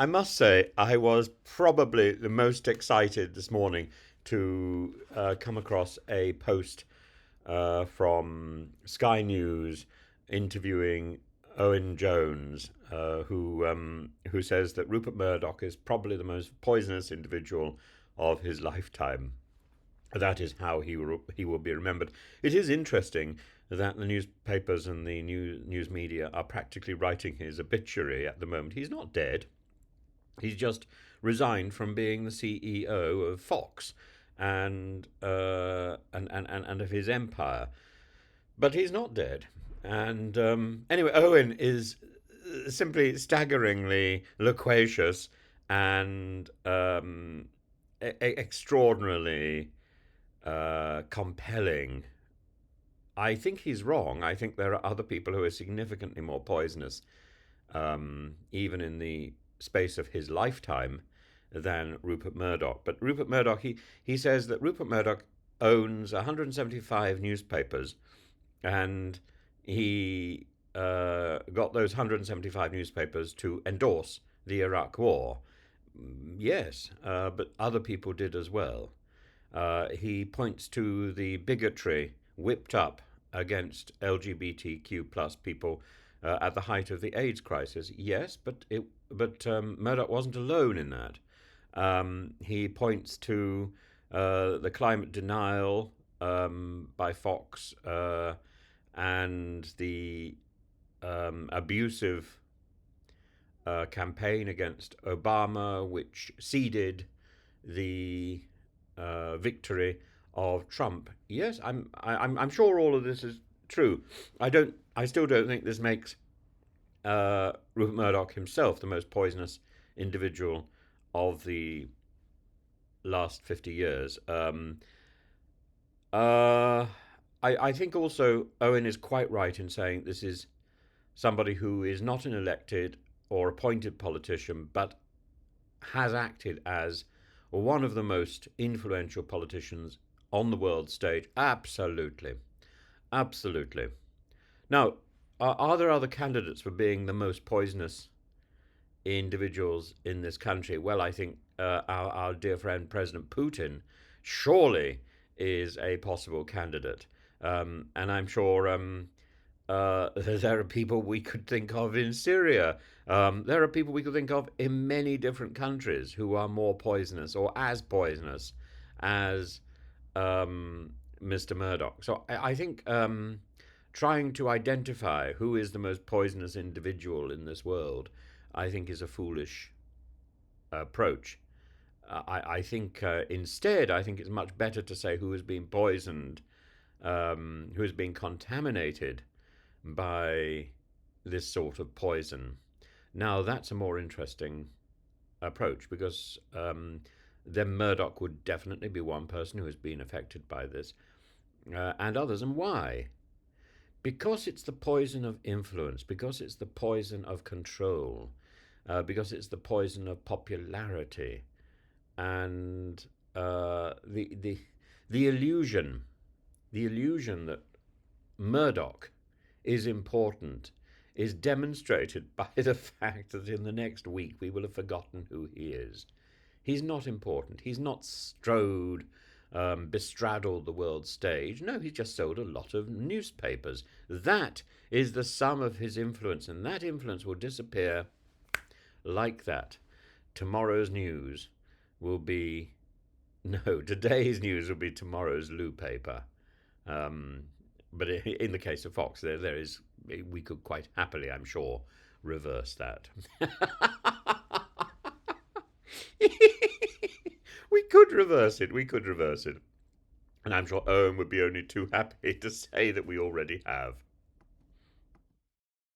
I must say, I was probably the most excited this morning to come across a post from Sky News interviewing Owen Jones, who says that Rupert Murdoch is probably the most poisonous individual of his lifetime. That is how he will be remembered. It is interesting that the newspapers and the news media are practically writing his obituary at the moment. He's not dead. He's just resigned from being the CEO of Fox and of his empire. But he's not dead. And anyway, Owen is simply staggeringly loquacious and extraordinarily compelling. I think he's wrong. I think there are other people who are significantly more poisonous, even in the space of his lifetime, than Rupert Murdoch. But Rupert Murdoch, he says that Rupert Murdoch owns 175 newspapers, and he got those 175 newspapers to endorse the Iraq War. Yes, but other people did as well. He points to the bigotry whipped up against LGBTQ plus people at the height of the AIDS crisis. Yes, but Murdoch wasn't alone in that. He points to the climate denial by Fox and the abusive campaign against Obama, which seeded the victory of Trump. Yes, I'm sure all of this is true. I still don't think this makes Rupert Murdoch himself the most poisonous individual of the last 50 years. I think also Owen is quite right in saying this is somebody who is not an elected or appointed politician, but has acted as one of the most influential politicians on the world stage. Absolutely. Absolutely. Now, are there other candidates for being the most poisonous individuals in this country? Well, I think our dear friend President Putin surely is a possible candidate. And I'm sure there are people we could think of in Syria. There are people we could think of in many different countries who are more poisonous or as poisonous as Mr. Murdoch. So I think trying to identify who is the most poisonous individual in this world, I think, is a foolish approach. I think instead, I think it's much better to say who has been poisoned, who has been contaminated by this sort of poison. Now, that's a more interesting approach because then Murdoch would definitely be one person who has been affected by this, and others. And why? Because it's the poison of influence, because it's the poison of control, because it's the poison of popularity, and the illusion, the illusion that Murdoch is important is demonstrated by the fact that in the next week we will have forgotten who he is. He's not important. He's not bestraddled the world stage. No, he's just sold a lot of newspapers. That is the sum of his influence, and that influence will disappear like that. Tomorrow's news will be, no, today's news will be tomorrow's loo paper. But in the case of Fox, there is, we could quite happily, I'm sure, reverse that. We could reverse it. We could reverse it. And I'm sure Owen would be only too happy to say that we already have.